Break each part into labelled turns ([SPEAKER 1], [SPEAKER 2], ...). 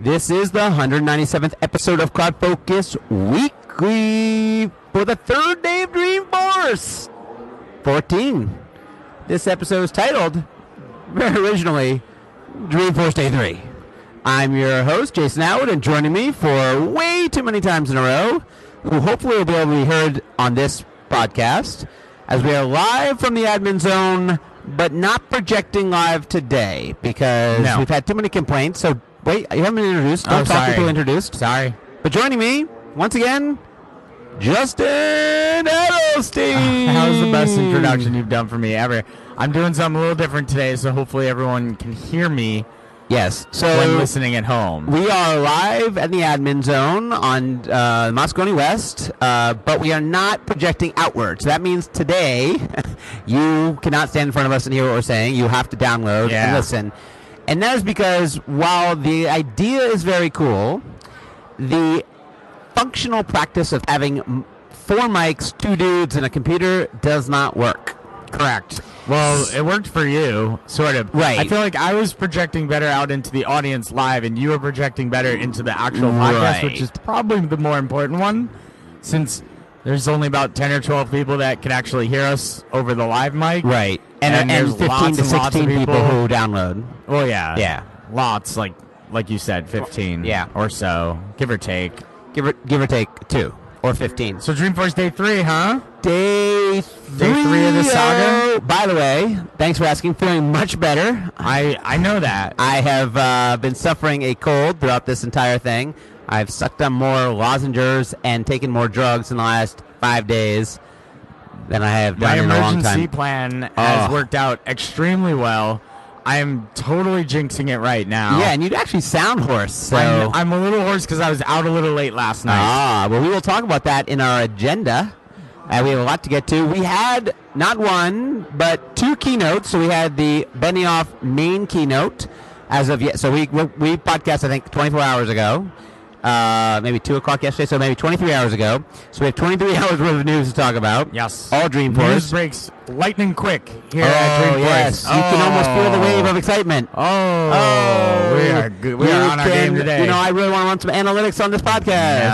[SPEAKER 1] This is the 197th episode of CloudFocus Weekly for the third day of Dreamforce 14. This episode is titled, very originally, Dreamforce Day 3. I'm your host, Jason Howard, and joining me for way too many times in a row, who hopefully will be able to be heard on this podcast, as we are live from the admin zone, but not projecting live today, because we've had too many complaints, so wait, you haven't been introduced. Don't talk until introduced.
[SPEAKER 2] Sorry.
[SPEAKER 1] But joining me, once again, Justin Edelstein.
[SPEAKER 2] That was the best introduction you've done for me ever. I'm doing something a little different today, so hopefully everyone can hear me.
[SPEAKER 1] Yes. So
[SPEAKER 2] when listening at home.
[SPEAKER 1] We are live at the admin zone on Moscone West, but we are not projecting outward. So that means today you cannot stand in front of us and hear what we're saying. You have to download and listen. And that is because while the idea is very cool, the functional practice of having 4 mics, 2 dudes, and a computer does not work.
[SPEAKER 2] Correct. Well, it worked for you, sort of.
[SPEAKER 1] Right.
[SPEAKER 2] I feel like I was projecting better out into the audience live, and you were projecting better into the actual podcast, which is probably the more important one, since there's only about 10 or 12 people that can actually hear us over the live mic.
[SPEAKER 1] Right. And there's 15 to 16 people who download.
[SPEAKER 2] Well, yeah.
[SPEAKER 1] Yeah.
[SPEAKER 2] Lots, like you said, 15 or so, give or take.
[SPEAKER 1] Give or take 2 or 15.
[SPEAKER 2] So Dreamforce Day 3, huh?
[SPEAKER 1] Day 3
[SPEAKER 2] of the saga.
[SPEAKER 1] By the way, thanks for asking. Feeling much better.
[SPEAKER 2] I know that.
[SPEAKER 1] I have been suffering a cold throughout this entire thing. I've sucked on more lozenges and taken more drugs in the last 5 days than I have done in a long time.
[SPEAKER 2] My emergency plan has worked out extremely well. I'm totally jinxing it right now.
[SPEAKER 1] Yeah, and you actually sound hoarse. So.
[SPEAKER 2] I'm a little hoarse because I was out a little late last night.
[SPEAKER 1] Well, we will talk about that in our agenda. We have a lot to get to. We had not 1, but 2 keynotes. So we had the Benioff main keynote as of yet. So we podcast, I think, 24 hours ago. Maybe 2 o'clock yesterday, so maybe 23 hours ago. So we have 23 hours worth of news to talk about.
[SPEAKER 2] Yes.
[SPEAKER 1] All Dreamforce.
[SPEAKER 2] News breaks lightning quick here at Dreamforce.
[SPEAKER 1] Yes. You can almost feel the wave of excitement.
[SPEAKER 2] We are good. We are on our game today.
[SPEAKER 1] You know, I really want to run some analytics on this podcast.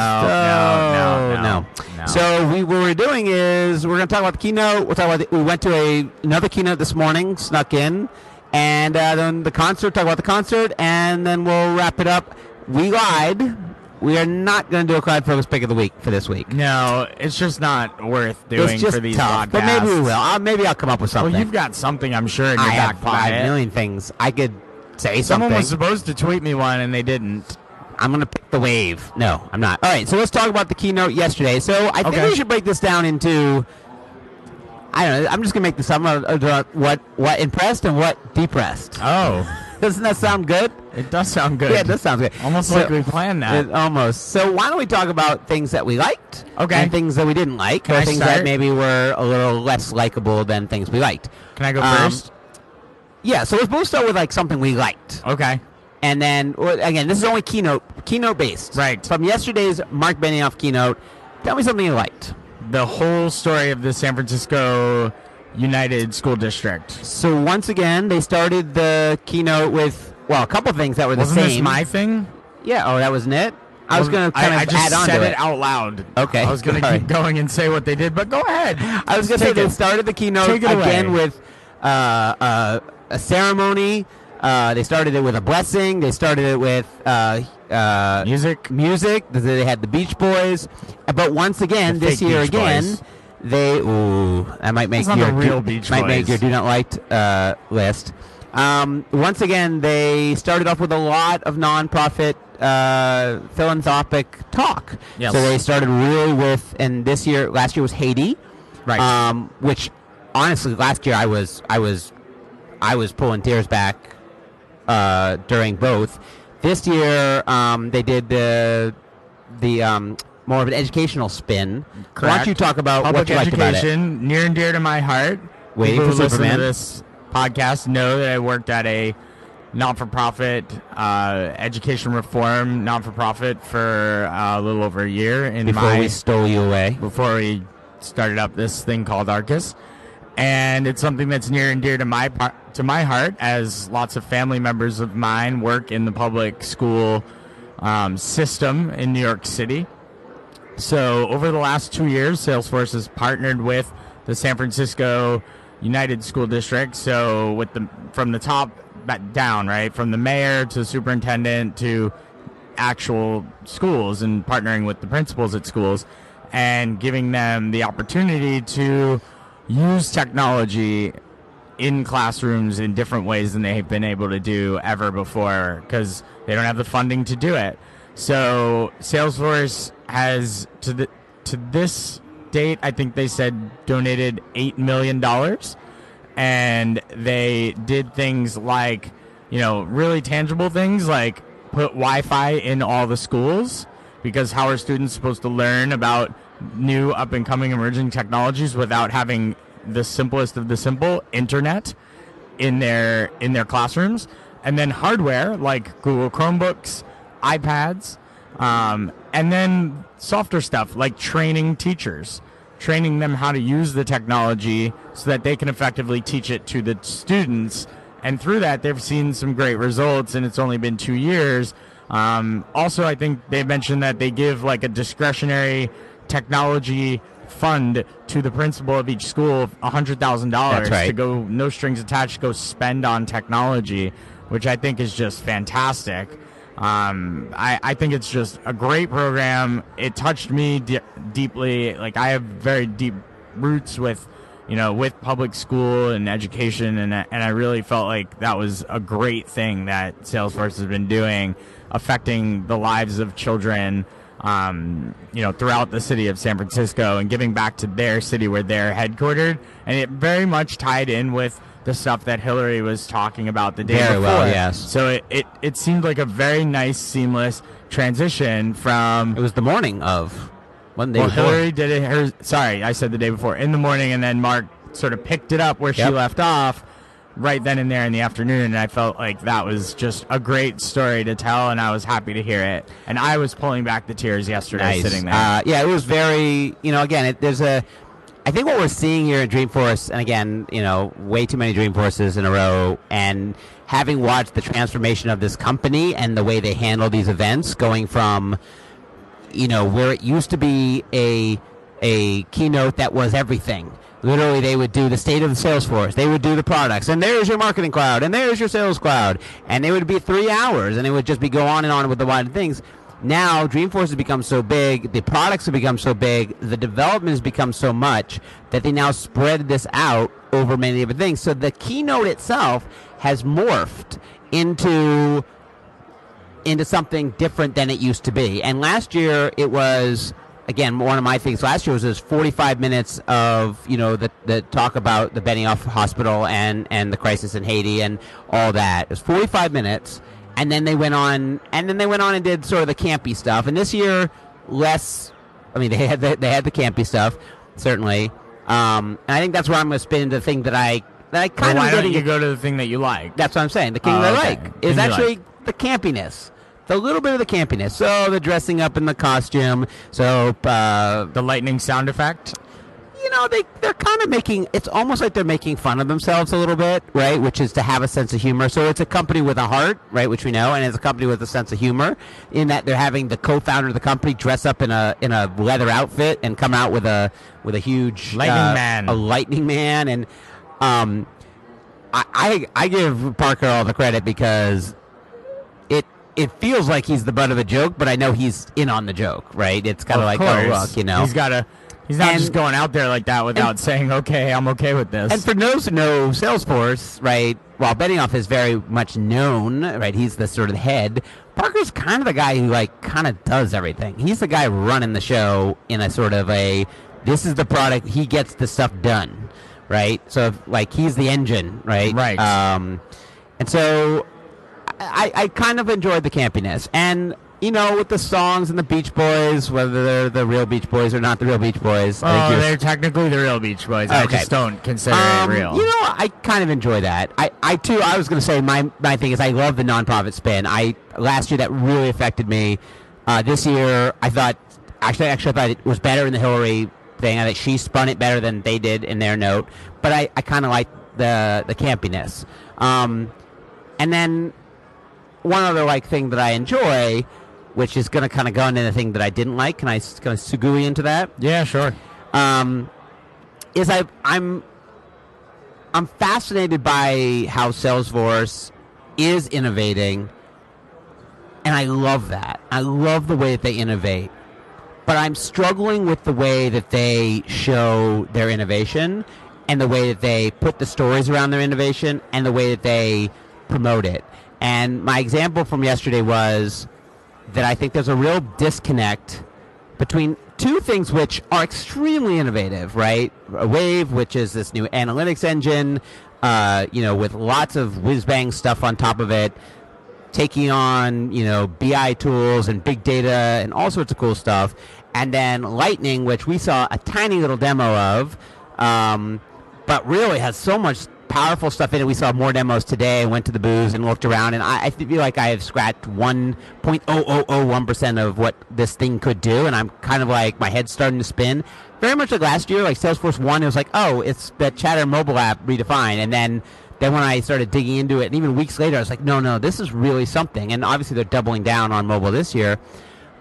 [SPEAKER 2] No.
[SPEAKER 1] So what we're doing is we're going to talk about the keynote. We'll talk about we went to another keynote this morning, snuck in, and then the concert. Talk about the concert, and then we'll wrap it up. We lied. We are not going to do a CloudFocus pick of the week for this week.
[SPEAKER 2] No, it's just not worth doing for these podcasts.
[SPEAKER 1] But maybe we will. Maybe I'll come up with something.
[SPEAKER 2] Well, you've got something, I'm sure, in your back pocket.
[SPEAKER 1] I have 5 million things. I could say
[SPEAKER 2] Someone
[SPEAKER 1] something.
[SPEAKER 2] was supposed to tweet me one, and they didn't.
[SPEAKER 1] I'm going to pick the wave. No, I'm not. All right, so let's talk about the keynote yesterday. So I think we should break this down into, I don't know, I'm just going to make this up. What impressed and what depressed.
[SPEAKER 2] Oh.
[SPEAKER 1] Doesn't that sound good?
[SPEAKER 2] It does sound good.
[SPEAKER 1] Yeah, it does sound good.
[SPEAKER 2] Almost like we planned that.
[SPEAKER 1] Almost. So why don't we talk about things that we liked and things that we didn't like,
[SPEAKER 2] or
[SPEAKER 1] things that maybe were a little less likable than things we liked.
[SPEAKER 2] Can I go first?
[SPEAKER 1] Yeah, so let's both start with something we liked.
[SPEAKER 2] Okay.
[SPEAKER 1] And then, again, this is only keynote based.
[SPEAKER 2] Right.
[SPEAKER 1] From yesterday's Mark Benioff keynote, tell me something you liked.
[SPEAKER 2] The whole story of the San Francisco United School District.
[SPEAKER 1] So once again, they started the keynote with, a couple of things that were the same.
[SPEAKER 2] Wasn't this my thing?
[SPEAKER 1] Yeah, that wasn't it? I was going to kind of add on to it.
[SPEAKER 2] I just said it out loud.
[SPEAKER 1] Okay.
[SPEAKER 2] I was going to keep going and say what they did, but go ahead.
[SPEAKER 1] I was going to say they started the keynote again with a ceremony. They started it with a blessing. They started it with music. They had the Beach Boys. But once again, this year again, that might make your do not liked list. Once again, they started off with a lot of nonprofit philanthropic talk.
[SPEAKER 2] Yes.
[SPEAKER 1] So they started really with, and last year was Haiti,
[SPEAKER 2] right?
[SPEAKER 1] Which honestly, last year I was pulling tears back during both. This year, they did the more of an educational spin.
[SPEAKER 2] Correct.
[SPEAKER 1] Why don't you talk about what you liked about it?
[SPEAKER 2] Education, near and dear to my heart.
[SPEAKER 1] Waiting
[SPEAKER 2] People
[SPEAKER 1] for
[SPEAKER 2] who listen
[SPEAKER 1] Superman.
[SPEAKER 2] to this podcast know that I worked at a not-for-profit education reform not-for-profit for a little over a year.
[SPEAKER 1] Before we stole you away.
[SPEAKER 2] Before we started up this thing called Arkus. And it's something that's near and dear to my heart, as lots of family members of mine work in the public school system in New York City. So over the last 2 years, Salesforce has partnered with the San Francisco United School District. So from the top down, right, from the mayor to the superintendent to actual schools, and partnering with the principals at schools and giving them the opportunity to use technology in classrooms in different ways than they've been able to do ever before, because they don't have the funding to do it. So Salesforce has, to this date, I think they said donated $8 million. And they did things like, really tangible things like put Wi-Fi in all the schools, because how are students supposed to learn about new up-and-coming emerging technologies without having the simplest of the simple, internet, in their classrooms? And then hardware like Google Chromebooks, iPads, and then softer stuff like training teachers, training them how to use the technology so that they can effectively teach it to the students. And through that, they've seen some great results, and it's only been 2 years. Also, I think they mentioned that they give like a discretionary technology fund to the principal of each school, $100,000 to go, no strings attached, go spend on technology, which I think is just fantastic. I think it's just a great program. It touched me deeply. Like, I have very deep roots with public school and education, and I really felt like that was a great thing that Salesforce has been doing, affecting the lives of children, throughout the city of San Francisco, and giving back to their city where they're headquartered. And it very much tied in with the stuff that Hillary was talking about the day before.
[SPEAKER 1] Well, yes.
[SPEAKER 2] So it seemed like a very nice, seamless transition from...
[SPEAKER 1] It was the morning of... One day before.
[SPEAKER 2] Hillary did it... Sorry, I said the day before. In the morning, and then Mark sort of picked it up where she left off right then and there in the afternoon. And I felt like that was just a great story to tell, and I was happy to hear it. And I was pulling back the tears yesterday sitting there.
[SPEAKER 1] It was very... again, there's a... I think what we're seeing here at Dreamforce, and again, way too many Dreamforces in a row, and having watched the transformation of this company and the way they handle these events, going from, where it used to be a keynote that was everything. Literally, they would do the state of the Salesforce. They would do the products, and there's your marketing cloud, and there's your sales cloud, and it would be 3 hours, and it would just be go on and on with the wide things. Now, Dreamforce has become so big, the products have become so big, the development has become so much that they now spread this out over many different things. So the keynote itself has morphed into something different than it used to be. And last year, it was, again, one of my things last year was this 45 minutes of, the talk about the Benioff Hospital and the crisis in Haiti and all that. It was 45 minutes. And then they went on and did sort of the campy stuff. And this year, less. I mean, they had the campy stuff, certainly. And I think that's where I'm going to spin into the thing that I kind of.
[SPEAKER 2] Why don't you go to the thing that you like?
[SPEAKER 1] That's what I'm saying. The thing that I like is actually the campiness, the little bit of the campiness. So the dressing up in the costume. So
[SPEAKER 2] the lightning sound effect.
[SPEAKER 1] They're kind of making, it's almost like they're making fun of themselves a little bit, right? Which is to have a sense of humor. So it's a company with a heart, right? Which we know, and it's a company with a sense of humor in that they're having the co-founder of the company dress up in a leather outfit and come out with a huge lightning man. And I give Parker all the credit because it feels like he's the butt of a joke, but I know he's in on the joke, right? It's kind of like, oh, look,
[SPEAKER 2] He's not just going out there like that without saying, okay, I'm okay with this.
[SPEAKER 1] And for those who know Salesforce, right, while Benioff is very much known, right, he's the sort of head, Parker's kind of the guy who, kind of does everything. He's the guy running the show in a sort of this is the product, he gets the stuff done, right? So, he's the engine, right?
[SPEAKER 2] Right.
[SPEAKER 1] And so I kind of enjoyed the campiness. And... with the songs and the Beach Boys, whether they're the real Beach Boys or not the real Beach Boys.
[SPEAKER 2] They're technically the real Beach Boys. Okay. I just don't consider it real.
[SPEAKER 1] I kind of enjoy that. I was going to say my thing is I love the nonprofit spin. Last year that really affected me. This year I thought, actually I thought it was better in the Hillary thing. I think she spun it better than they did in their note. But I kind of like the campiness. And then one other thing that I enjoy which is going to kind of go into the thing that I didn't like. Can I kind of segue into that?
[SPEAKER 2] Yeah, sure.
[SPEAKER 1] Is I'm fascinated by how Salesforce is innovating, and I love that. I love the way that they innovate. But I'm struggling with the way that they show their innovation and the way that they put the stories around their innovation and the way that they promote it. And my example from yesterday was that I think there's a real disconnect between two things which are extremely innovative, right? Wave, which is this new analytics engine, with lots of whiz-bang stuff on top of it, taking on, BI tools and big data and all sorts of cool stuff. And then Lightning, which we saw a tiny little demo of, but really has so much powerful stuff in it. We saw more demos today and went to the booth and looked around, and I feel like I have scratched 1.0001% of what this thing could do, and I'm kind of like, my head's starting to spin. Very much like last year, like Salesforce 1, it was like, oh, it's the Chatter mobile app redefined, and then when I started digging into it, and even weeks later, I was like, no, this is really something. And obviously they're doubling down on mobile this year.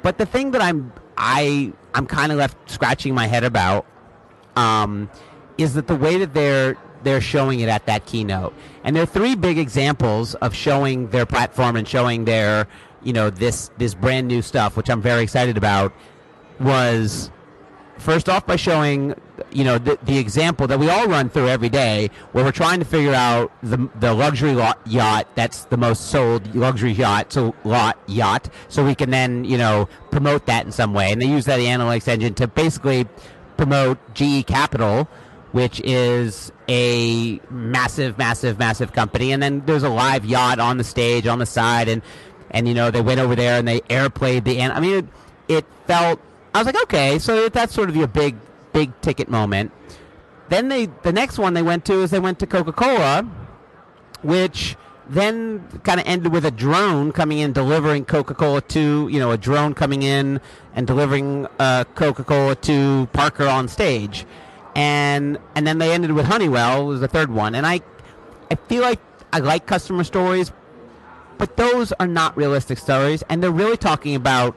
[SPEAKER 1] But the thing that I'm kind of left scratching my head about is that the way that they're showing it at that keynote. And there are three big examples of showing their platform and showing their, this brand new stuff, which I'm very excited about, was first off by showing, the example that we all run through every day, where we're trying to figure out the luxury yacht that's the most sold luxury yacht, so we can then, promote that in some way. And they use that analytics engine to basically promote GE Capital, which is a massive, massive, massive company. And then there's a live yacht on the stage, on the side, and they went over there and they airplayed it felt, I was like, okay, so that's sort of your big ticket moment. Then the next one they went to Coca-Cola, which then kind of ended with a drone coming in delivering Coca-Cola to, a drone coming in and delivering Coca-Cola to Parker on stage. And then they ended with Honeywell, was the third one. And I feel like I like customer stories, but those are not realistic stories. And they're really talking about,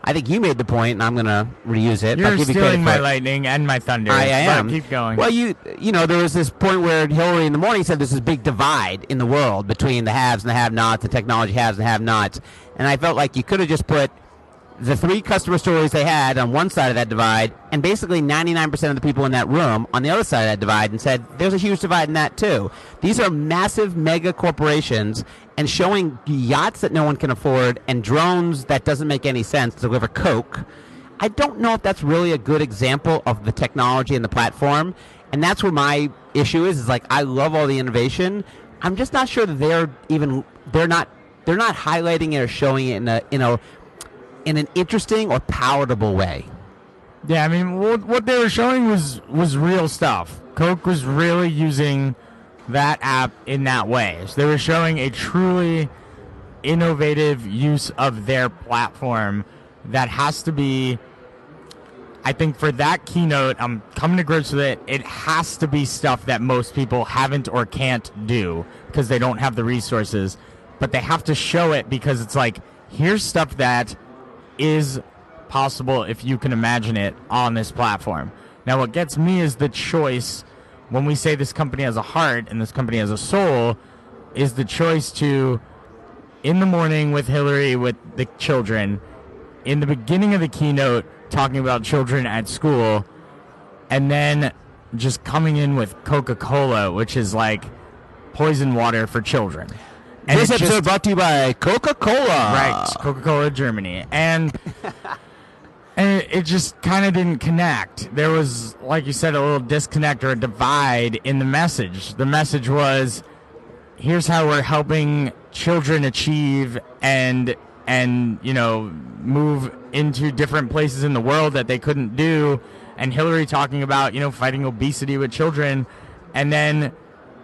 [SPEAKER 1] I think you made the point, and I'm going to reuse it.
[SPEAKER 2] You're stealing my lightning and my thunder.
[SPEAKER 1] I am.
[SPEAKER 2] Keep going.
[SPEAKER 1] Well, there was this point where Hillary in the morning said there's this big divide in the world between the haves and the have-nots, the technology haves and have-nots. And I felt like you could have just put the three customer stories they had on one side of that divide, and basically 99% of the people in that room on the other side of that divide, and said, there's a huge divide in that too. These are massive mega corporations, and showing yachts that no one can afford and drones that doesn't make any sense to deliver Coke. I don't know if that's really a good example of the technology and the platform, and that's where my issue is like, I love all the innovation. I'm just not sure that they're not highlighting it or showing it in an interesting or palatable way.
[SPEAKER 2] Yeah, what they were showing was real stuff. Coke was really using that app in that way. So they were showing a truly innovative use of their platform that has to be, I think for that keynote, I'm coming to grips with it, it has to be stuff that most people haven't or can't do because they don't have the resources. But they have to show it because it's like, here's stuff that is possible if you can imagine it on this platform. Now, what gets me is the choice, when we say this company has a heart and this company has a soul, is the choice to, in the morning with Hillary, with the children, in the beginning of the keynote, talking about children at school, and then just coming in with Coca-Cola, which is like poison water for children.
[SPEAKER 1] And this episode brought to you by Coca-Cola.
[SPEAKER 2] Right, Coca-Cola Germany. And it just kind of didn't connect. There was, like you said, a little disconnect or a divide in the message. The message was, here's how we're helping children achieve and move into different places in the world that they couldn't do. And Hillary talking about, fighting obesity with children. And then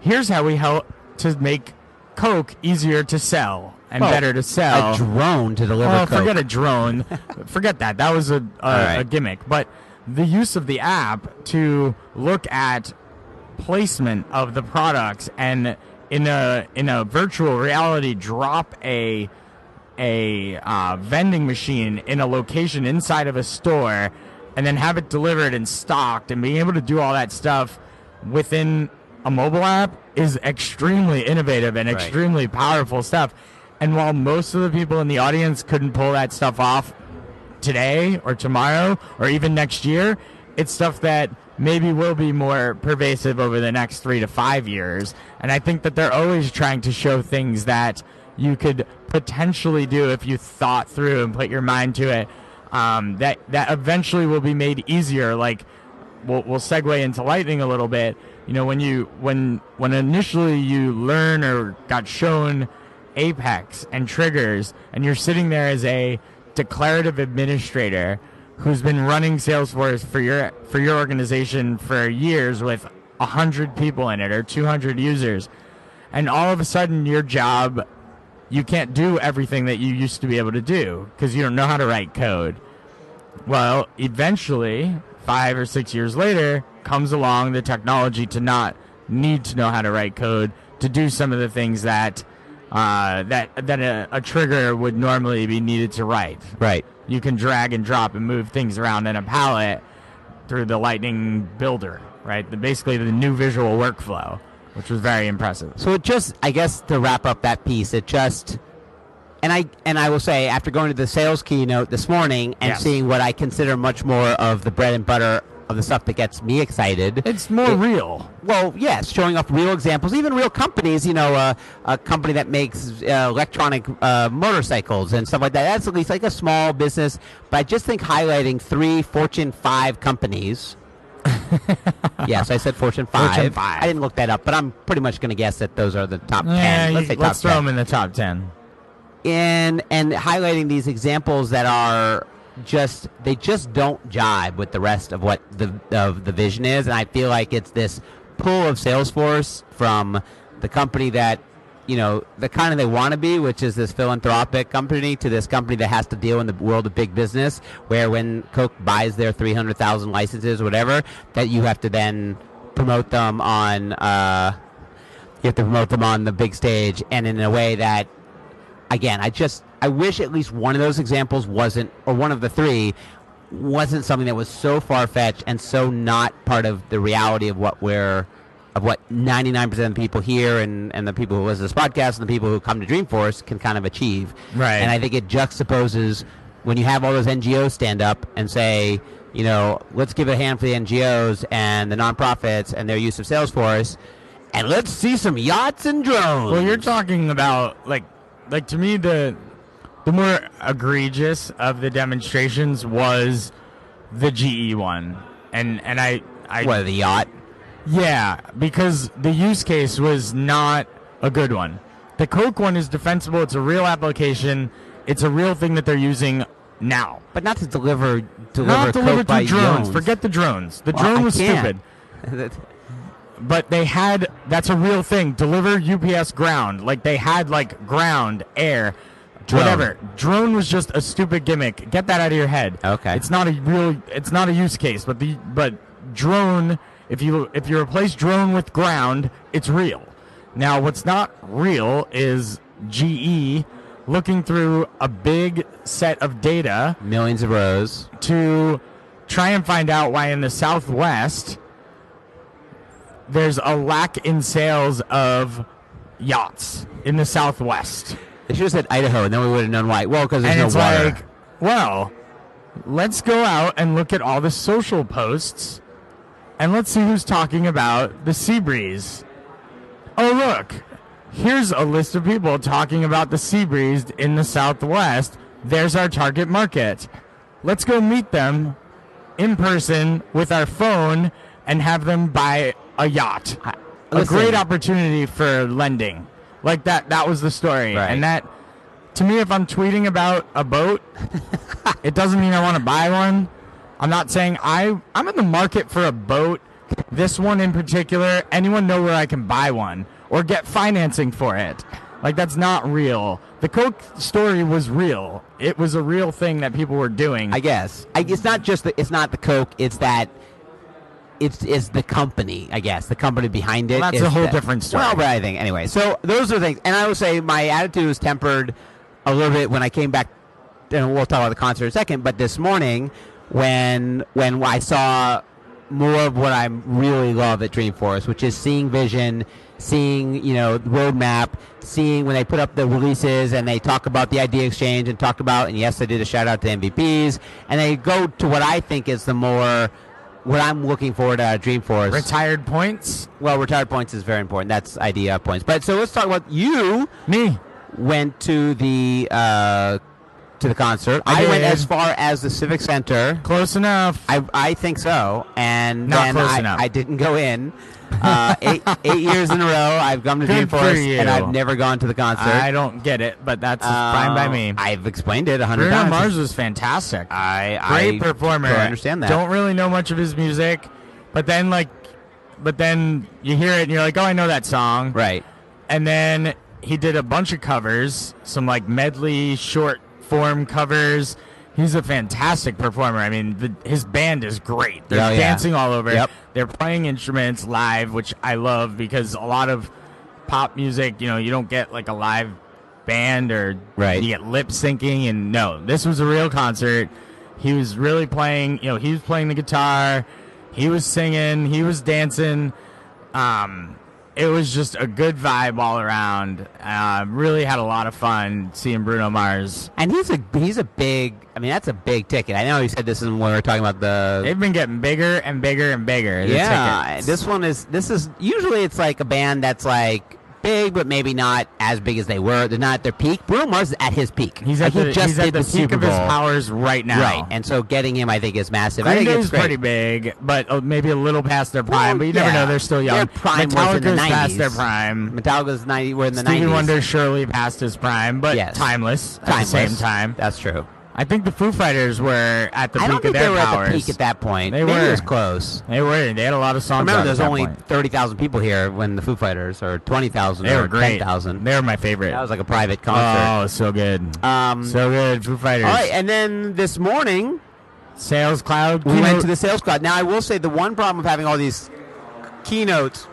[SPEAKER 2] here's how we help to make Coke easier to sell and better to sell.
[SPEAKER 1] A drone to deliver Coke.
[SPEAKER 2] Forget a drone. Forget that. That was a gimmick. But the use of the app to look at placement of the products and in a virtual reality drop a a vending machine in a location inside of a store and then have it delivered and stocked, and being able to do all that stuff within a mobile app is extremely innovative and extremely powerful stuff. And while most of the people in the audience couldn't pull that stuff off today or tomorrow or even next year, it's stuff that maybe will be more pervasive over the next 3 to 5 years. And I think that they're always trying to show things that you could potentially do if you thought through and put your mind to it, that eventually will be made easier. Like, we'll segue into Lightning a little bit. You know, when initially you learn or got shown Apex and triggers, and you're sitting there as a declarative administrator who's been running Salesforce for your organization for years with 100 people in it or 200 users, and all of a sudden your job, you can't do everything that you used to be able to do because you don't know how to write code. Well, eventually, 5 or 6 years later, comes along the technology to not need to know how to write code to do some of the things that a trigger would normally be needed to write.
[SPEAKER 1] Right.
[SPEAKER 2] You can drag and drop and move things around in a palette through the Lightning builder, right? Basically the new visual workflow, which was very impressive.
[SPEAKER 1] So it just, I guess, to wrap up that piece, it just, and I will say, after going to the sales keynote this morning and seeing what I consider much more of the bread and butter of the stuff that gets me excited.
[SPEAKER 2] It's more real.
[SPEAKER 1] Well, yes, showing off real examples, even real companies, you know, a company that makes electronic motorcycles and stuff like that. That's at least like a small business. But I just think highlighting 3 Fortune 5 companies. Yes, I said Fortune 5.
[SPEAKER 2] Fortune 5.
[SPEAKER 1] I didn't look that up, but I'm pretty much going to guess that those are the top 10.
[SPEAKER 2] Let's throw them in the top 10.
[SPEAKER 1] And highlighting these examples that are they just don't jibe with the rest of what the vision is, and I feel like it's this pull of Salesforce from the company that, you know, the kind of they want to be, which is this philanthropic company, to this company that has to deal in the world of big business, where when Coke buys their 300,000 licenses or whatever, that you have to then promote them on the big stage, and in a way that, again, I wish at least one of those examples wasn't, or one of the 3, wasn't something that was so far-fetched and so not part of the reality of what 99% of the people here and the people who listen to this podcast and the people who come to Dreamforce can kind of achieve.
[SPEAKER 2] Right.
[SPEAKER 1] And I think it juxtaposes when you have all those NGOs stand up and say, you know, let's give a hand for the NGOs and the nonprofits and their use of Salesforce, and let's see some yachts and drones.
[SPEAKER 2] Well, you're talking about, like to me, the more egregious of the demonstrations was the GE one, and I
[SPEAKER 1] what, the yacht?
[SPEAKER 2] Yeah, because the use case was not a good one. The Coke one is defensible. It's a real application. It's a real thing that they're using now.
[SPEAKER 1] But not to deliver
[SPEAKER 2] Not
[SPEAKER 1] Coke
[SPEAKER 2] delivered
[SPEAKER 1] by
[SPEAKER 2] through drones.
[SPEAKER 1] drones.
[SPEAKER 2] Forget the drones. The drone was stupid. But they had, that's a real thing. Deliver UPS ground. Like, they had, like, ground, air,
[SPEAKER 1] Drone.
[SPEAKER 2] whatever. Drone was just a stupid gimmick. Get that out of your head.
[SPEAKER 1] Okay.
[SPEAKER 2] It's not a use case. But drone, if you replace drone with ground, it's real. Now, what's not real is GE looking through a big set of data,
[SPEAKER 1] millions of rows,
[SPEAKER 2] to try and find out why in the Southwest there's a lack in sales of yachts in the Southwest.
[SPEAKER 1] They should have said Idaho, and then we would have known why. Well, because there's
[SPEAKER 2] And
[SPEAKER 1] no
[SPEAKER 2] it's
[SPEAKER 1] water.
[SPEAKER 2] like, well, let's go out and look at all the social posts, and let's see who's talking about the sea breeze. Oh, look, here's a list of people talking about the sea breeze in the Southwest. There's our target market. Let's go meet them in person with our phone and have them buy a yacht. A great opportunity for lending. Like that was the story.
[SPEAKER 1] Right.
[SPEAKER 2] And that, to me, if I'm tweeting about a boat, it doesn't mean I want to buy one. I'm not saying I'm in the market for a boat. This one in particular, anyone know where I can buy one or get financing for it? Like, that's not real. The Coke story was real. It was a real thing that people were doing.
[SPEAKER 1] I guess. It's not just it's not the Coke. It's that it's the company. I guess the company behind it.
[SPEAKER 2] Well, that's a whole different story.
[SPEAKER 1] Well, but I think anyway. So those are things, and I would say my attitude was tempered a little bit when I came back, and we'll talk about the concert in a second, but this morning when I saw more of what I really love at Dreamforce, which is seeing vision, seeing, the roadmap, seeing when they put up the releases and they talk about the idea exchange and talk about, and yes, I did a shout out to MVPs, and they go to what I think is what I'm looking forward to at Dreamforce.
[SPEAKER 2] Retired points?
[SPEAKER 1] Well, retired points is very important. That's idea points. But so let's talk about you.
[SPEAKER 2] Me.
[SPEAKER 1] Went to the concert. I went as far as the Civic Center.
[SPEAKER 2] Close enough.
[SPEAKER 1] I think so. And
[SPEAKER 2] Not
[SPEAKER 1] then
[SPEAKER 2] close enough.
[SPEAKER 1] I didn't go in. 8 years in a row, I've come to Dreamforce, and I've never gone to the concert.
[SPEAKER 2] I don't get it, but that's fine by me.
[SPEAKER 1] I've explained it 100
[SPEAKER 2] Bruno
[SPEAKER 1] times.
[SPEAKER 2] Mars was fantastic.
[SPEAKER 1] Great
[SPEAKER 2] performer.
[SPEAKER 1] I understand that.
[SPEAKER 2] Don't really know much of his music, but then you hear it and you're like, oh, I know that song.
[SPEAKER 1] Right.
[SPEAKER 2] And then he did a bunch of covers, some like medley short form covers. He's a fantastic performer. I mean, his band is great. They're dancing all over.
[SPEAKER 1] Yep.
[SPEAKER 2] They're playing instruments live, which I love because a lot of pop music, you don't get like a live band or you get lip syncing. And no, this was a real concert. He was really playing, he was playing the guitar. He was singing. He was dancing. It was just a good vibe all around. Really had a lot of fun seeing Bruno Mars.
[SPEAKER 1] And he's a big. I mean, that's a big ticket. I know you said this is when we were talking about the.
[SPEAKER 2] They've been getting bigger and bigger and bigger.
[SPEAKER 1] Yeah, this is usually it's like a band that's like big, but maybe not as big as they were. They're not at their peak. Bruno Mars is at his peak.
[SPEAKER 2] He's at the peak of his powers right now.
[SPEAKER 1] Right, and so getting him, I think, is massive.
[SPEAKER 2] Green
[SPEAKER 1] I think
[SPEAKER 2] Day's
[SPEAKER 1] it's great.
[SPEAKER 2] Pretty big, but maybe a little past their prime. But you never know; they're still young.
[SPEAKER 1] Their prime was in the 90s.
[SPEAKER 2] Past their prime.
[SPEAKER 1] Metallica's 90. We're in the 90s.
[SPEAKER 2] Stevie Wonder surely past his prime, but timeless at the same time.
[SPEAKER 1] That's true.
[SPEAKER 2] I think the Foo Fighters were at the peak of their powers. I don't think they were at the
[SPEAKER 1] peak at that point.
[SPEAKER 2] They
[SPEAKER 1] Maybe
[SPEAKER 2] were.
[SPEAKER 1] It was close.
[SPEAKER 2] They were. They had a lot of songs.
[SPEAKER 1] Remember, there's only
[SPEAKER 2] point.
[SPEAKER 1] 30,000 people here when the Foo Fighters, or 20,000,
[SPEAKER 2] or
[SPEAKER 1] 10,000.
[SPEAKER 2] They were my favorite.
[SPEAKER 1] That was like a private concert.
[SPEAKER 2] Oh, so good. So good, Foo Fighters.
[SPEAKER 1] All right, and then this morning,
[SPEAKER 2] Sales Cloud.
[SPEAKER 1] We went to the Sales Cloud. Now, I will say the one problem of having all these keynotes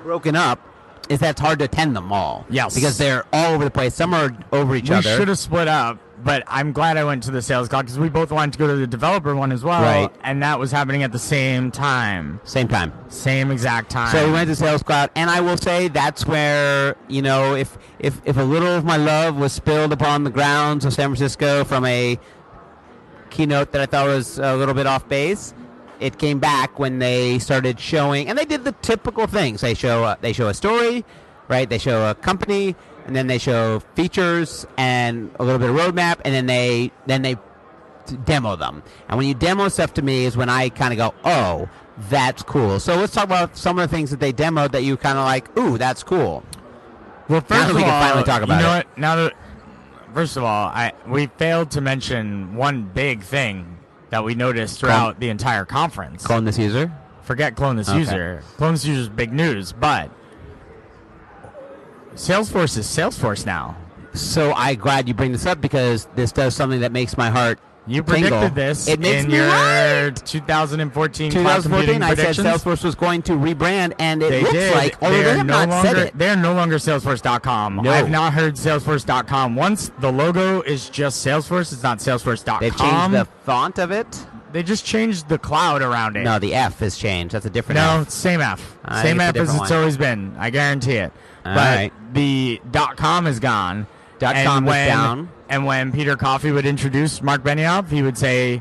[SPEAKER 1] broken up is that it's hard to attend them all.
[SPEAKER 2] Yes.
[SPEAKER 1] Because they're all over the place. Some are over each other.
[SPEAKER 2] We should have split up, but I'm glad I went to the Sales Cloud because we both wanted to go to the developer one as well.
[SPEAKER 1] Right.
[SPEAKER 2] And that was happening at the same time.
[SPEAKER 1] Same time.
[SPEAKER 2] Same exact time.
[SPEAKER 1] So we went to Sales Cloud, and I will say that's where, if a little of my love was spilled upon the grounds of San Francisco from a keynote that I thought was a little bit off base, it came back when they started showing, and they did the typical things. They show a story, right? They show a company, and then they show features and a little bit of roadmap, and then they demo them. And when you demo stuff to me is when I kind of go, oh, that's cool. So let's talk about some of the things that they demoed that you kind of like, ooh, that's cool.
[SPEAKER 2] Well, first of all,
[SPEAKER 1] we can finally talk about
[SPEAKER 2] what? Now that, first of all, we failed to mention one big thing that we noticed throughout the entire conference.
[SPEAKER 1] Clone this user?
[SPEAKER 2] Forget clone this user. Clone this user is big news, but Salesforce is Salesforce now.
[SPEAKER 1] So I'm glad you bring this up because this does something that makes my heart
[SPEAKER 2] You predicted
[SPEAKER 1] tingle.
[SPEAKER 2] this
[SPEAKER 1] It makes
[SPEAKER 2] in
[SPEAKER 1] me
[SPEAKER 2] your
[SPEAKER 1] right.
[SPEAKER 2] 2014 cloud computing
[SPEAKER 1] I said
[SPEAKER 2] predictions.
[SPEAKER 1] Salesforce was going to rebrand, and it
[SPEAKER 2] They
[SPEAKER 1] looks
[SPEAKER 2] did.
[SPEAKER 1] like, although they have not said it.
[SPEAKER 2] They're no longer Salesforce.com.
[SPEAKER 1] No.
[SPEAKER 2] I've not heard Salesforce.com once. The logo is just Salesforce. It's not Salesforce.com.
[SPEAKER 1] They've changed the font of it.
[SPEAKER 2] They just changed the cloud around it.
[SPEAKER 1] No, the F has changed. That's a different
[SPEAKER 2] No,
[SPEAKER 1] F.
[SPEAKER 2] same F.
[SPEAKER 1] I
[SPEAKER 2] Same
[SPEAKER 1] think
[SPEAKER 2] F
[SPEAKER 1] it's a
[SPEAKER 2] as
[SPEAKER 1] different
[SPEAKER 2] it's
[SPEAKER 1] one.
[SPEAKER 2] always been. I guarantee it.
[SPEAKER 1] All
[SPEAKER 2] but
[SPEAKER 1] right.
[SPEAKER 2] the .com is gone.
[SPEAKER 1] .com is down.
[SPEAKER 2] And when Peter Coffey would introduce Mark Benioff, he would say,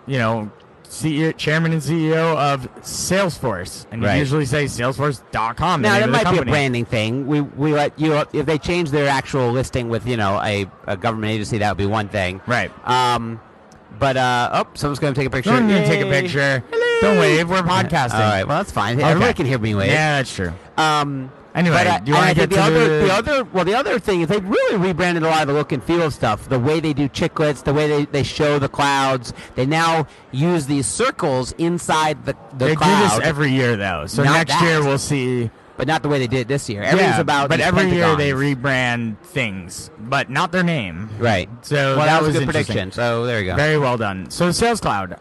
[SPEAKER 2] CEO, chairman and CEO of Salesforce. And he'd usually say Salesforce.com.
[SPEAKER 1] Now, that might be a
[SPEAKER 2] company.
[SPEAKER 1] branding thing. We let you, if they change their actual listing with, a government agency, that would be one thing.
[SPEAKER 2] Right.
[SPEAKER 1] But someone's going to take a picture.
[SPEAKER 2] Someone's going to take a picture.
[SPEAKER 1] Hello.
[SPEAKER 2] Don't wave. We're podcasting.
[SPEAKER 1] All right. Well, that's fine. Everybody can hear me wave.
[SPEAKER 2] Yeah, that's true.
[SPEAKER 1] Anyway,
[SPEAKER 2] do you want to get to
[SPEAKER 1] the other thing is they've really rebranded a lot of the look and feel of stuff. The way they do chiclets, the way they show the clouds. They now use these circles inside the cloud.
[SPEAKER 2] They do this every year, though. So next year we'll see.
[SPEAKER 1] But not the way they did it this year. Everything's about
[SPEAKER 2] but
[SPEAKER 1] these
[SPEAKER 2] every year
[SPEAKER 1] pentagons.
[SPEAKER 2] they rebrand things, but not their name.
[SPEAKER 1] Right.
[SPEAKER 2] So
[SPEAKER 1] that was a good
[SPEAKER 2] interesting.
[SPEAKER 1] prediction. So there you go.
[SPEAKER 2] Very well done. So Sales Cloud.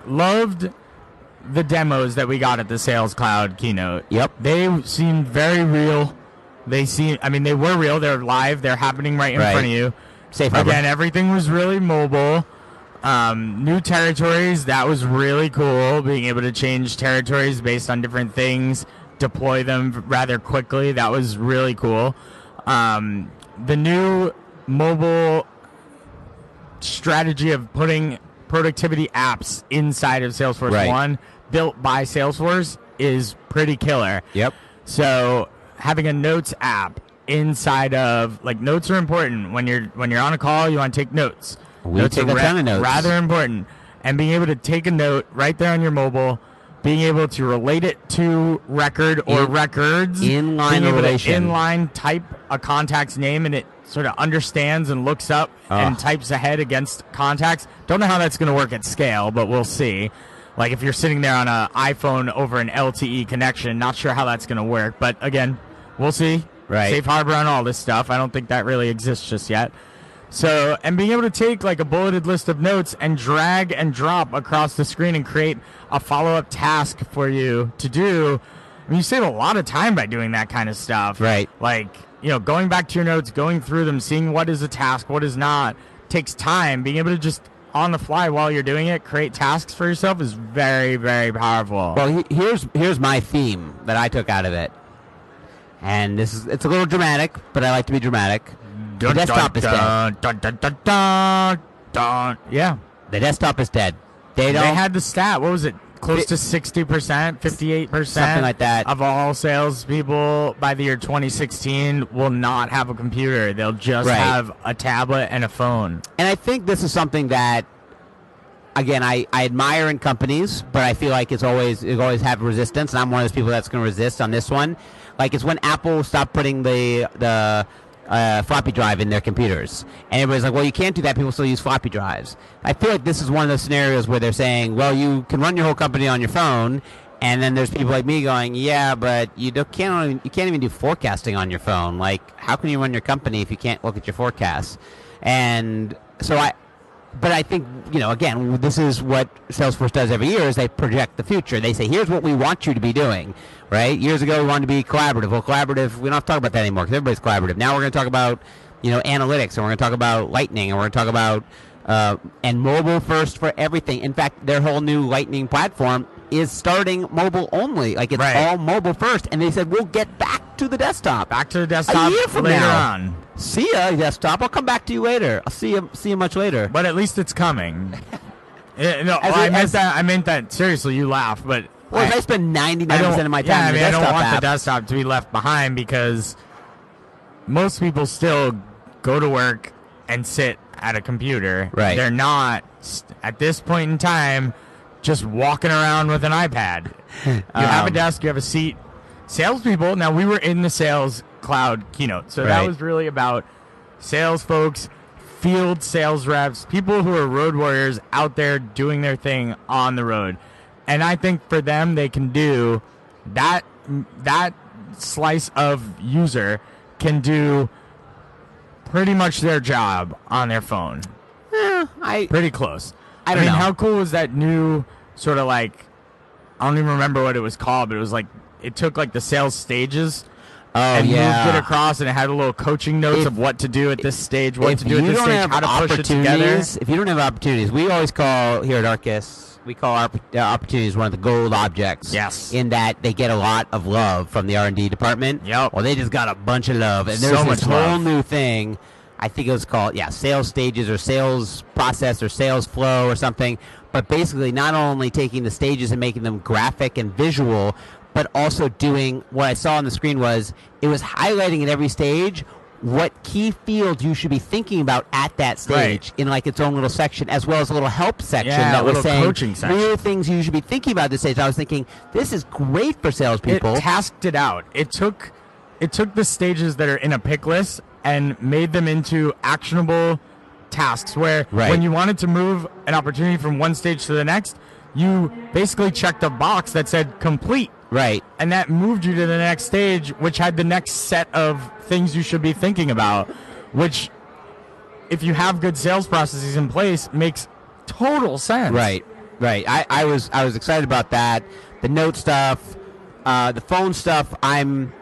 [SPEAKER 2] Loved the demos that we got at the Sales Cloud keynote.
[SPEAKER 1] Yep.
[SPEAKER 2] They seemed very real. They were real. They're live. They're happening right in front of you.
[SPEAKER 1] Safe harbor.
[SPEAKER 2] Again, everything was really mobile. New territories, that was really cool. Being able to change territories based on different things, deploy them rather quickly, that was really cool. The new mobile strategy of putting productivity apps inside of Salesforce 1 built by Salesforce is pretty killer.
[SPEAKER 1] Yep.
[SPEAKER 2] So having a notes app inside of, like, notes are important. When you're on a call, you want to take notes.
[SPEAKER 1] We take a ton of notes.
[SPEAKER 2] Rather important. And being able to take a note right there on your mobile, being able to relate it to record or records.
[SPEAKER 1] Inline relation.
[SPEAKER 2] Inline type a contact's name, and it sort of understands and looks up and types ahead against contacts. Don't know how that's going to work at scale, but we'll see. Like if you're sitting there on an iPhone over an LTE connection, not sure how that's going to work. But again, we'll see.
[SPEAKER 1] Right.
[SPEAKER 2] Safe harbor on all this stuff. I don't think that really exists just yet. So, and being able to take like a bulleted list of notes and drag and drop across the screen and create a follow-up task for you to do. I mean, you save a lot of time by doing that kind of stuff.
[SPEAKER 1] Right.
[SPEAKER 2] Like, you know, going back to your notes, going through them, seeing what is a task, what is not, takes time. Being able to just on the fly while you're doing it, create tasks for yourself is very, very powerful.
[SPEAKER 1] Well, here's my theme that I took out of it. And it's a little dramatic, but I like to be dramatic. The desktop is dead.
[SPEAKER 2] Yeah.
[SPEAKER 1] The desktop is dead. They
[SPEAKER 2] had the stat. What was it? Close to 60%, 58%.
[SPEAKER 1] Something like that.
[SPEAKER 2] Of all salespeople by the year 2016 will not have a computer. They'll just have a tablet and a phone.
[SPEAKER 1] And I think this is something that, again, I admire in companies, but I feel like it always have resistance, and I'm one of those people that's going to resist on this one. Like, it's when Apple stopped putting the floppy drive in their computers. And everybody's like, well, you can't do that. People still use floppy drives. I feel like this is one of those scenarios where they're saying, well, you can run your whole company on your phone. And then there's people like me going, yeah, but you can't even do forecasting on your phone. Like, how can you run your company if you can't look at your forecasts? And so I think, you know, again, this is what Salesforce does every year is they project the future. They say, here's what we want you to be doing, right? Years ago, we wanted to be collaborative. Well, collaborative, we don't have to talk about that anymore because everybody's collaborative. Now we're going to talk about, you know, analytics, and we're going to talk about Lightning, and we're going to talk about and mobile first for everything. In fact, their whole new Lightning platform is starting mobile only. Like, it's all mobile first. And they said, we'll get back to the desktop.
[SPEAKER 2] Back to the desktop
[SPEAKER 1] a year from
[SPEAKER 2] later
[SPEAKER 1] now.
[SPEAKER 2] on.
[SPEAKER 1] See ya, desktop. I'll come back to you later. I'll see you much later.
[SPEAKER 2] But at least it's coming. I meant that seriously. You laugh, but
[SPEAKER 1] I spend 99% of my time in the desktop
[SPEAKER 2] I don't want
[SPEAKER 1] app.
[SPEAKER 2] the desktop to be left behind because most people still go to work and sit at a computer.
[SPEAKER 1] Right.
[SPEAKER 2] They're not at this point in time just walking around with an iPad. You have a desk. You have a seat. Salespeople. Now, we were in the Sales Cloud keynote, so that was really about sales folks, field sales reps, people who are road warriors out there doing their thing on the road. And I think for them, they can do that slice of user can do pretty much their job on their phone. Pretty close.
[SPEAKER 1] I don't know.
[SPEAKER 2] How cool was that new sort of like, I don't even remember what it was called, but it was like, it took like the sales stages and moved it across, and it had a little coaching notes of what to do at this stage, what to do at this stage, how to push it together.
[SPEAKER 1] If you don't have opportunities, we always call here at Arkus, we call our opportunities one of the gold objects.
[SPEAKER 2] Yes.
[SPEAKER 1] In that they get a lot of love from the R&D department.
[SPEAKER 2] Yep.
[SPEAKER 1] Well, they just got a bunch of love. And there's this whole new thing, I think it was called, sales stages or sales process or sales flow or something. But basically not only taking the stages and making them graphic and visual, but also doing what I saw on the screen was it was highlighting at every stage what key fields you should be thinking about at that stage in like its own little section, as well as a little help section that was saying
[SPEAKER 2] coaching section.
[SPEAKER 1] Real things you should be thinking about at this stage. I was thinking this is great for salespeople.
[SPEAKER 2] It tasked it out. It took the stages that are in a pick list and made them into actionable tasks where when you wanted to move an opportunity from one stage to the next, you basically checked a box that said complete.
[SPEAKER 1] Right.
[SPEAKER 2] And that moved you to the next stage, which had the next set of things you should be thinking about, which, if you have good sales processes in place, makes total sense.
[SPEAKER 1] Right. I was excited about that. The note stuff, the phone stuff, I'm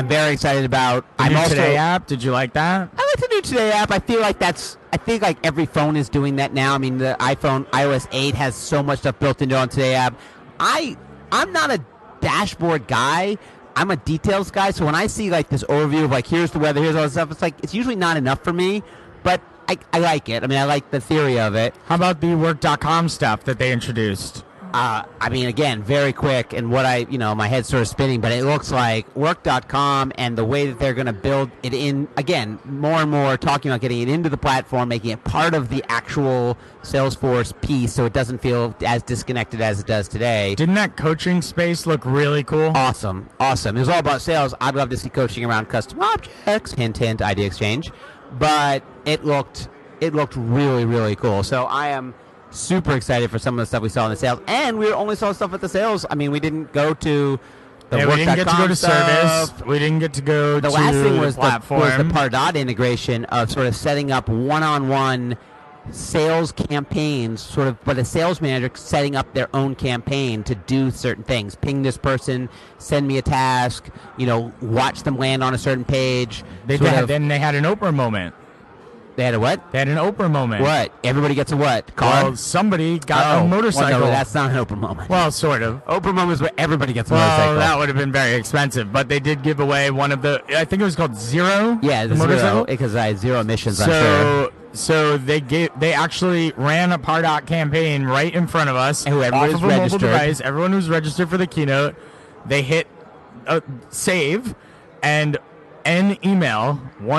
[SPEAKER 1] very excited about.
[SPEAKER 2] The new Today app, did you like that?
[SPEAKER 1] I like the new Today app, I think like every phone is doing that now. I mean, the iOS 8 has so much stuff built into it on Today app. I'm not a dashboard guy. I'm a details guy. So when I see like this overview of like, here's the weather, here's all this stuff, it's like, it's usually not enough for me, but I like it. I mean, I like the theory of it.
[SPEAKER 2] How about the work.com stuff that they introduced?
[SPEAKER 1] I mean, again, very quick, and my head's sort of spinning, but it looks like work.com and the way that they're going to build it in, again, more and more talking about getting it into the platform, making it part of the actual Salesforce piece so it doesn't feel as disconnected as it does today.
[SPEAKER 2] Didn't that coaching space look really cool?
[SPEAKER 1] Awesome. It was all about sales. I'd love to see coaching around custom objects, hint, hint, idea exchange, but it looked really, really cool. So I am super excited for some of the stuff we saw in the sales, and we only saw stuff at the sales. I mean, we didn't go to the
[SPEAKER 2] we didn't get to go to service. We didn't get to go to the
[SPEAKER 1] last thing was
[SPEAKER 2] the platform.
[SPEAKER 1] Was the Pardot integration of sort of setting up one-on-one sales campaigns, but a sales manager setting up their own campaign to do certain things. Ping this person, send me a task, watch them land on a certain page.
[SPEAKER 2] Then they had an Oprah moment.
[SPEAKER 1] They had a what?
[SPEAKER 2] They had an Oprah moment.
[SPEAKER 1] What? Everybody gets a what? Card?
[SPEAKER 2] Well, somebody got a motorcycle.
[SPEAKER 1] Well, no, that's not an Oprah moment.
[SPEAKER 2] Well, sort of.
[SPEAKER 1] Oprah moment is where everybody gets a motorcycle.
[SPEAKER 2] Well, that would have been very expensive, but they did give away one of the, I think it was called Zero.
[SPEAKER 1] Yeah, the Zero, because I had zero emissions, I'm sure.
[SPEAKER 2] So they actually ran a Pardot campaign right in front of us.
[SPEAKER 1] And whoever was registered.
[SPEAKER 2] Mobile device, everyone who's registered for the keynote, they hit save, and one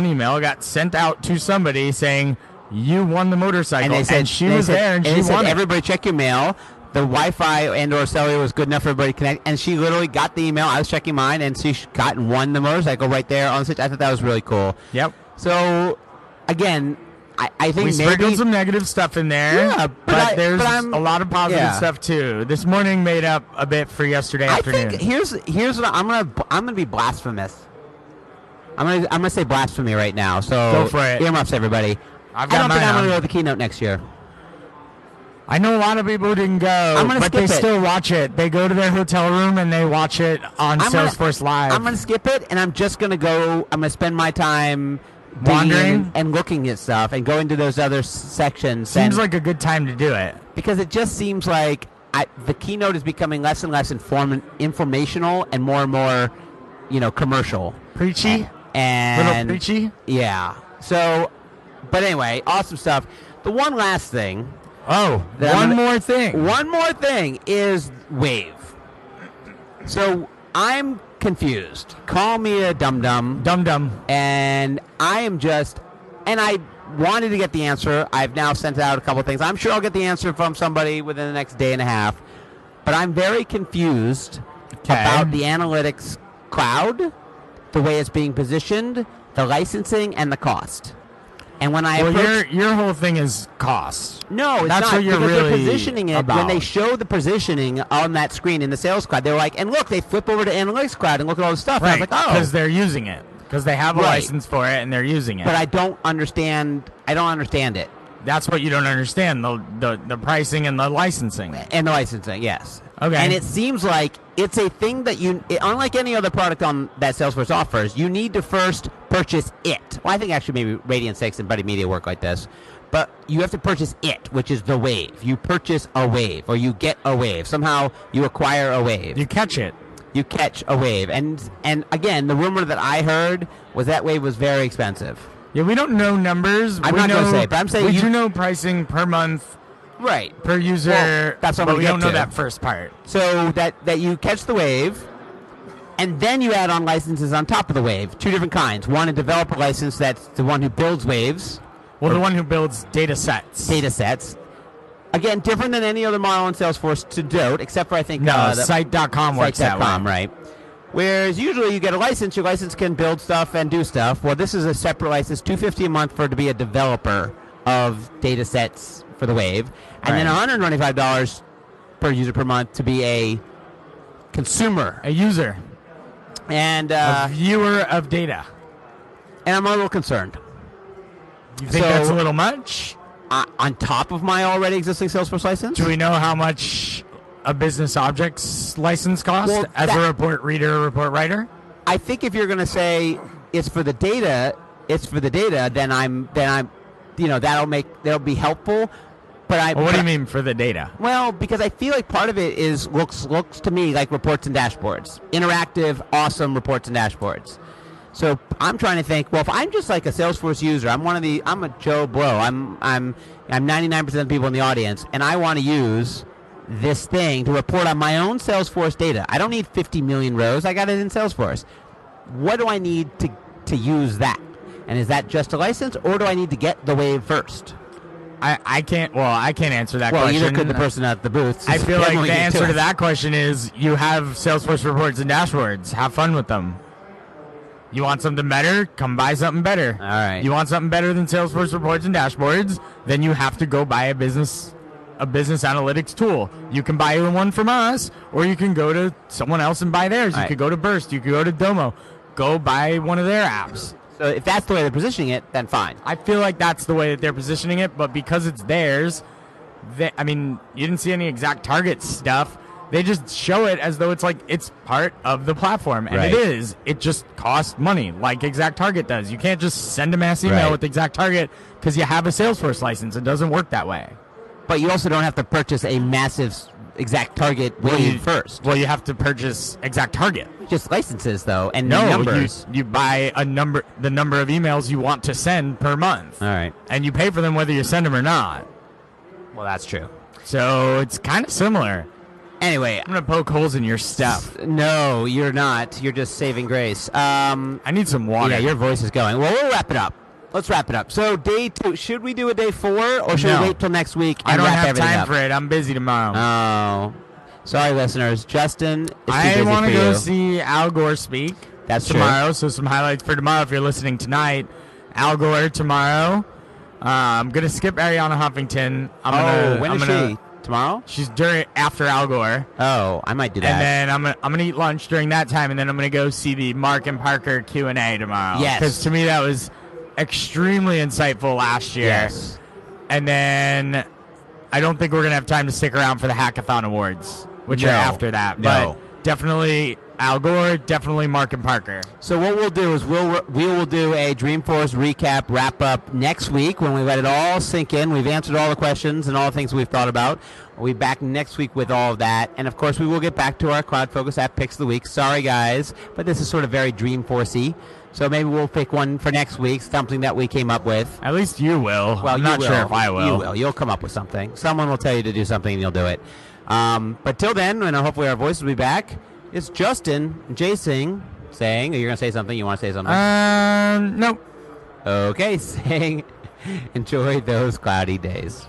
[SPEAKER 2] email got sent out to somebody saying, you won the motorcycle. And she was there, and she won it.
[SPEAKER 1] Everybody check your mail. The Wi-Fi and or cellular was good enough for everybody to connect. And she literally got the email. I was checking mine, and she got and won the motorcycle right there on the switch. I thought that was really cool.
[SPEAKER 2] Yep.
[SPEAKER 1] So, again, I think
[SPEAKER 2] we sprinkled some negative stuff in there.
[SPEAKER 1] Yeah,
[SPEAKER 2] but there's a lot of positive stuff too. This morning made up a bit for yesterday afternoon.
[SPEAKER 1] I think here's what I'm gonna be blasphemous. I'm gonna say blasphemy right now. So
[SPEAKER 2] go for it.
[SPEAKER 1] Earmuffs, everybody.
[SPEAKER 2] I
[SPEAKER 1] don't think I'm gonna go to the keynote next year.
[SPEAKER 2] I know a lot of people who didn't go, but they still watch it. They go to their hotel room and they watch it on Salesforce Live.
[SPEAKER 1] I'm gonna skip it, and I'm just gonna go. I'm gonna spend my time
[SPEAKER 2] wandering
[SPEAKER 1] and looking at stuff and going to those other sections.
[SPEAKER 2] Seems like a good time to do it,
[SPEAKER 1] because it just seems like the keynote is becoming less and less informational and more, commercial,
[SPEAKER 2] preachy.
[SPEAKER 1] And
[SPEAKER 2] little preachy?
[SPEAKER 1] Yeah. So, but anyway, awesome stuff. The one last thing.
[SPEAKER 2] One more thing
[SPEAKER 1] is Wave. So, I'm confused. Call me a dum-dum.
[SPEAKER 2] Dum-dum.
[SPEAKER 1] And I am and I wanted to get the answer. I've now sent out a couple of things. I'm sure I'll get the answer from somebody within the next day and a half. But I'm very confused about the analytics cloud, the way it's being positioned, the licensing, and the cost. And when
[SPEAKER 2] your whole thing is cost.
[SPEAKER 1] No, it's
[SPEAKER 2] That's
[SPEAKER 1] not.
[SPEAKER 2] What you're
[SPEAKER 1] because
[SPEAKER 2] really
[SPEAKER 1] they're positioning it
[SPEAKER 2] about.
[SPEAKER 1] When they show the positioning on that screen in the Sales Cloud, they're like, and look, they flip over to Analytics Cloud and look at all the stuff.
[SPEAKER 2] Right,
[SPEAKER 1] and I was like,
[SPEAKER 2] because they're using it. Because they have a license for it and they're using it.
[SPEAKER 1] But I don't understand it.
[SPEAKER 2] That's what you don't understand, the pricing and the licensing.
[SPEAKER 1] And the licensing, yes.
[SPEAKER 2] Okay.
[SPEAKER 1] And it seems like it's a thing that unlike any other product on that Salesforce offers, you need to first purchase it. Well, I think actually maybe Radiant 6 and Buddy Media work like this. But you have to purchase it, which is the Wave. You purchase a Wave, or you get a Wave. Somehow you acquire a Wave.
[SPEAKER 2] You catch it.
[SPEAKER 1] You catch a Wave. And again, the rumor that I heard was that Wave was very expensive.
[SPEAKER 2] Yeah, we don't know numbers.
[SPEAKER 1] I'm not going to say, but I'm saying
[SPEAKER 2] we do know pricing per month.
[SPEAKER 1] Right.
[SPEAKER 2] Per user.
[SPEAKER 1] Well, that's what
[SPEAKER 2] but we don't know that first part.
[SPEAKER 1] So that you catch the Wave, and then you add on licenses on top of the Wave. Two different kinds. One, a developer license, that's the one who builds Waves.
[SPEAKER 2] Well, the one who builds data sets.
[SPEAKER 1] Data sets. Again, different than any other model in Salesforce to date, except for I think...
[SPEAKER 2] Site.com works that way.
[SPEAKER 1] Right. Whereas usually you get a license, your license can build stuff and do stuff. Well, this is a separate license, $250 a month for it to be a developer of data sets for the Wave, and then $125 per user per month to be a consumer.
[SPEAKER 2] A user.
[SPEAKER 1] And
[SPEAKER 2] a viewer of data.
[SPEAKER 1] And I'm a little concerned.
[SPEAKER 2] You think that's a little much?
[SPEAKER 1] On top of my already existing Salesforce license?
[SPEAKER 2] Do we know how much a business objects license cost as a report reader or report writer?
[SPEAKER 1] I think if you're going to say it's for the data, it's for the data, then I'm that'll be helpful. But
[SPEAKER 2] what do you mean for the data?
[SPEAKER 1] Well, because I feel like part of it looks to me like reports and dashboards, interactive, awesome reports and dashboards. So I'm trying to think. Well, if I'm just like a Salesforce user, I'm a Joe Blow. I'm 99% of the people in the audience, and I want to use this thing to report on my own Salesforce data. I don't need 50 million rows. I got it in Salesforce. What do I need to use that? And is that just a license, or do I need to get the Wave first?
[SPEAKER 2] I can't answer that question.
[SPEAKER 1] Well, either could the person at the booth.
[SPEAKER 2] I feel like the answer to that question is you have Salesforce reports and dashboards. Have fun with them. You want something better? Come buy something better.
[SPEAKER 1] All right.
[SPEAKER 2] You want something better than Salesforce reports and dashboards? Then you have to go buy a business analytics tool. You can buy one from us, or you can go to someone else and buy theirs. You could go to Burst. You could go to Domo. Go buy one of their apps.
[SPEAKER 1] So if that's the way they're positioning it, then fine.
[SPEAKER 2] I feel like that's the way that they're positioning it, but because it's theirs, you didn't see any exact target stuff. They just show it as though it's like it's part of the platform, and
[SPEAKER 1] right.
[SPEAKER 2] It is. It just costs money, like Exact Target does. You can't just send a mass email with Exact Target because you have a Salesforce license. It doesn't work that way.
[SPEAKER 1] But you also don't have to purchase a massive Exact Target Wave first.
[SPEAKER 2] Well, you have to purchase Exact Target.
[SPEAKER 1] Just licenses, though, and numbers.
[SPEAKER 2] You buy the number of emails you want to send per month.
[SPEAKER 1] All right.
[SPEAKER 2] And you pay for them whether you send them or not.
[SPEAKER 1] Well, that's true.
[SPEAKER 2] So it's kind of similar.
[SPEAKER 1] Anyway,
[SPEAKER 2] I'm going to poke holes in your stuff.
[SPEAKER 1] No, you're not. You're just saving grace.
[SPEAKER 2] I need some water.
[SPEAKER 1] Yeah, your voice is going. Well, we'll wrap it up. Let's wrap it up. So day 2, should we do a day 4, or should we wait till next week and wrap everything up?
[SPEAKER 2] I don't have time for it. I'm busy tomorrow.
[SPEAKER 1] Oh. Sorry, listeners. Justin is too busy for you.
[SPEAKER 2] I want to go see Al Gore speak.
[SPEAKER 1] That's
[SPEAKER 2] tomorrow.
[SPEAKER 1] True.
[SPEAKER 2] So some highlights for tomorrow if you're listening tonight. Al Gore tomorrow. I'm going to skip Ariana Huffington.
[SPEAKER 1] When is she? Tomorrow?
[SPEAKER 2] She's after Al Gore.
[SPEAKER 1] Oh, I might do that.
[SPEAKER 2] And then I'm gonna eat lunch during that time, and then I'm gonna go see the Mark and Parker Q&A tomorrow.
[SPEAKER 1] Yes.
[SPEAKER 2] Because to me that was extremely insightful last year.
[SPEAKER 1] Yes.
[SPEAKER 2] And then I don't think we're gonna have time to stick around for the Hackathon Awards, which are after that.
[SPEAKER 1] No.
[SPEAKER 2] But definitely Al Gore, definitely Mark and Parker.
[SPEAKER 1] So what we'll do is we will do a Dreamforce recap wrap up next week when we let it all sink in. We've answered all the questions and all the things we've thought about. We'll be back next week with all of that. And, of course, we will get back to our CloudFocus app picks of the week. Sorry, guys, but this is sort of very Dreamforce-y. So maybe we'll pick one for next week, something that we came up with.
[SPEAKER 2] At least you will.
[SPEAKER 1] Well,
[SPEAKER 2] I'm not sure if I will.
[SPEAKER 1] You will. You'll come up with something. Someone will tell you to do something and you'll do it. But till then, and hopefully our voices will be back, it's Justin and Jason saying, are you going to say something? You want to say something?
[SPEAKER 2] Nope.
[SPEAKER 1] Okay, saying, enjoy those cloudy days.